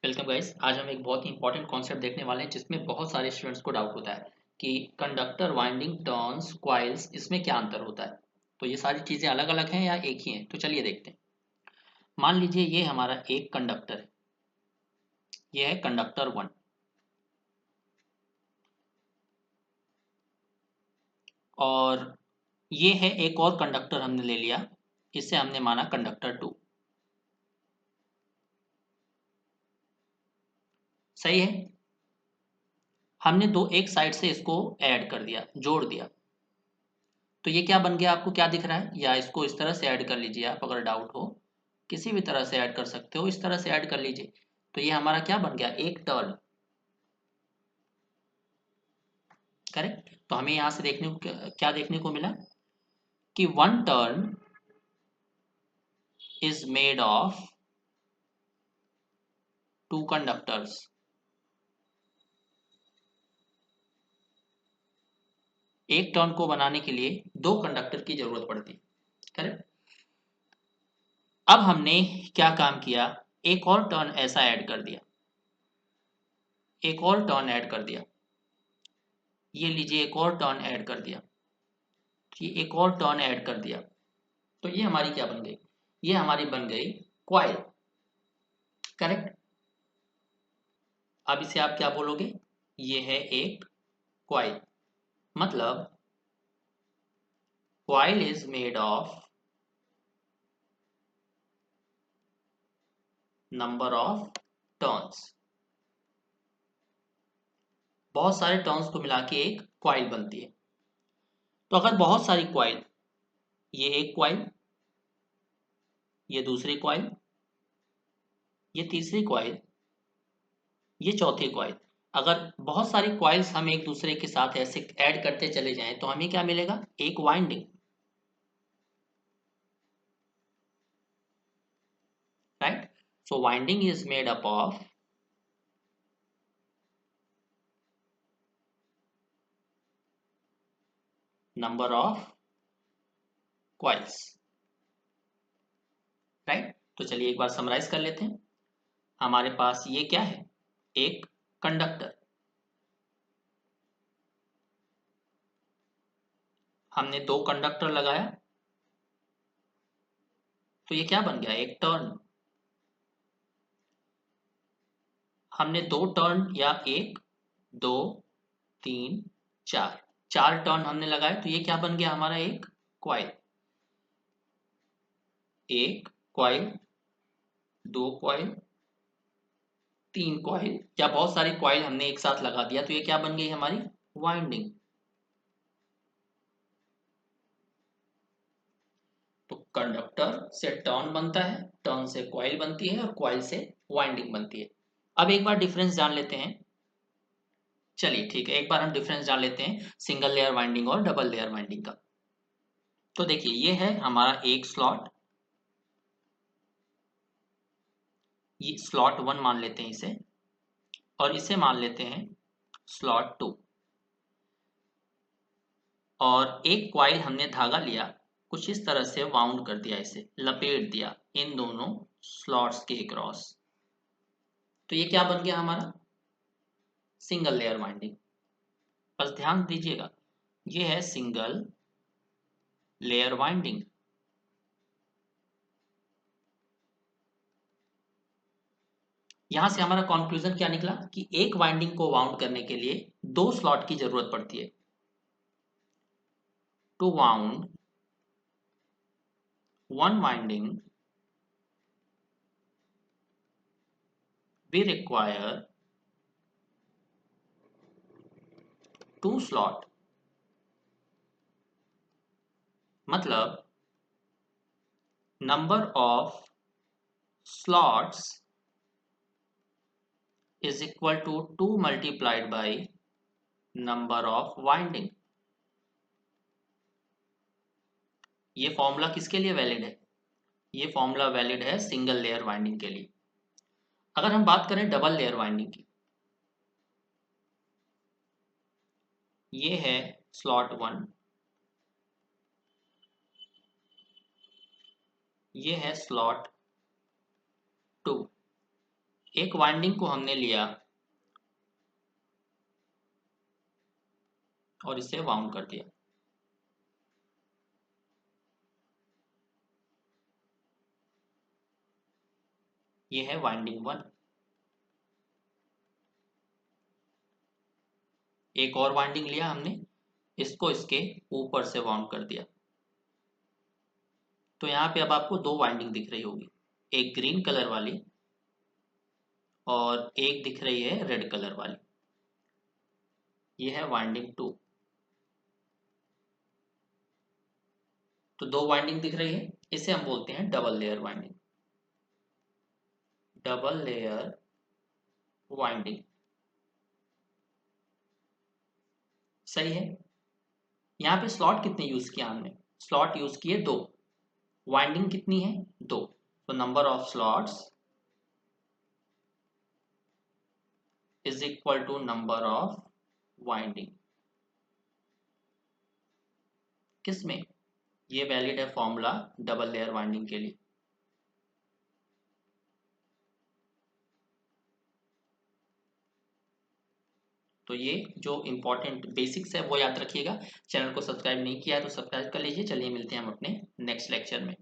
Welcome guys. आज हम एक बहुत ही इंपॉर्टेंट कॉन्सेप्ट देखने वाले हैं जिसमें बहुत सारे स्टूडेंट्स को डाउट होता है कि कंडक्टर, वाइंडिंग, टर्न्स, कॉइल्स, इसमें क्या अंतर होता है। तो ये सारी चीजें अलग अलग हैं या एक ही हैं, तो चलिए देखते हैं। मान लीजिए ये हमारा एक कंडक्टर है, ये है कंडक्टर वन। और ये है एक और कंडक्टर हमने ले लिया, इसे हमने माना कंडक्टर टू। सही है। हमने दो एक साइड से इसको ऐड कर दिया, जोड़ दिया। तो ये क्या बन गया, आपको क्या दिख रहा है? या इसको इस तरह से ऐड कर लीजिए, आप अगर डाउट हो किसी भी तरह से ऐड कर सकते हो, इस तरह से ऐड कर लीजिए। तो ये हमारा क्या बन गया, एक टर्न। करेक्ट। तो हमें यहां से देखने को क्या देखने को मिला कि one turn is made of two conductors. एक टर्न को बनाने के लिए दो कंडक्टर की जरूरत पड़ती है। करेक्ट। अब हमने क्या काम किया, एक और टर्न ऐसा ऐड कर दिया, एक और टर्न ऐड कर दिया। ये लीजिए, एक और टर्न ऐड कर दिया, ये एक और टर्न ऐड कर दिया। तो ये हमारी क्या बन गई, ये हमारी बन गई क्वाइल। करेक्ट। अब इसे आप क्या बोलोगे, ये है एक क्वाइल। मतलब coil is made of number of turns. बहुत सारे टर्न्स को मिला के एक क्वाइल बनती है। तो अगर बहुत सारी क्वाइल, ये एक क्वाइल, ये दूसरी क्वाइल, ये तीसरी क्वाइल, ये चौथी क्वाइल, अगर बहुत सारी क्वाइल्स हम एक दूसरे के साथ ऐसे ऐड करते चले जाएं तो हमें क्या मिलेगा, एक winding. Right. So winding is made up of number of coils. Right. तो चलिए एक बार समराइज कर लेते हैं। हमारे पास ये क्या है, एक कंडक्टर। हमने दो कंडक्टर लगाया, तो ये क्या बन गया, एक टर्न। हमने दो टर्न, या एक, दो, तीन, चार, चार टर्न हमने लगाए, तो ये क्या बन गया हमारा, एक क्वाइल। एक क्वाइल, दो क्वाइल, तीन क्वाइल, या बहुत सारी क्वाइल हमने एक साथ लगा दिया, तो ये क्या बन गई हमारी, वाइंडिंग। तो कंडक्टर से टर्न बनता है, टर्न से क्वाइल बनती है, और क्वाइल से वाइंडिंग बनती है। अब एक बार डिफरेंस जान लेते हैं। चलिए ठीक है, एक बार हम डिफरेंस जान लेते हैं सिंगल लेयर वाइंडिंग और डबल लेयर वाइंडिंग का। तो देखिए, ये है हमारा एक स्लॉट, ये स्लॉट वन मान लेते हैं इसे, और इसे मान लेते हैं स्लॉट टू। और एक क्वाइल हमने धागा लिया, कुछ इस तरह से वाउंड कर दिया, इसे लपेट दिया इन दोनों स्लॉट्स के क्रॉस। तो ये क्या बन गया हमारा, सिंगल लेयर वाइंडिंग। बस ध्यान दीजिएगा, ये है सिंगल लेयर वाइंडिंग। यहां से हमारा कंक्लूजन क्या निकला कि एक वाइंडिंग को वाउंड करने के लिए दो स्लॉट की जरूरत पड़ती है। To wound one winding we require two slot। मतलब number of slots is equal to 2 multiplied by number of winding। ये फॉर्मूला किसके लिए वैलिड है, ये फॉर्मूला वैलिड है सिंगल लेयर वाइंडिंग के लिए। अगर हम बात करें डबल लेयर वाइंडिंग की, ये है स्लॉट वन, ये है स्लॉट टू, एक वाइंडिंग को हमने लिया और इसे वाउंड कर दिया। ये है वाइंडिंग 1। एक और वाइंडिंग लिया हमने, इसको इसके ऊपर से वाउंड कर दिया। तो यहाँ पे अब आपको दो वाइंडिंग दिख रही होगी, एक ग्रीन कलर वाली और एक दिख रही है रेड कलर वाली। ये है वाइंडिंग 2। तो दो वाइंडिंग दिख रही है, इसे हम बोलते हैं double layer winding. Double layer winding, सही है। यहाँ पे स्लॉट कितने यूज किया हमने? स्लॉट यूज किए 2। वाइंडिंग कितनी है? 2। तो number of slots is equal to number of winding. किसमें? ये वैलिड है फॉर्मूला डबल लेयर वाइंडिंग के लिए। तो ये जो इंपॉर्टेंट बेसिक्स है वो याद रखिएगा। चैनल को सब्सक्राइब नहीं किया है तो सब्सक्राइब कर लीजिए। चलिए मिलते हैं हम अपने नेक्स्ट लेक्चर में।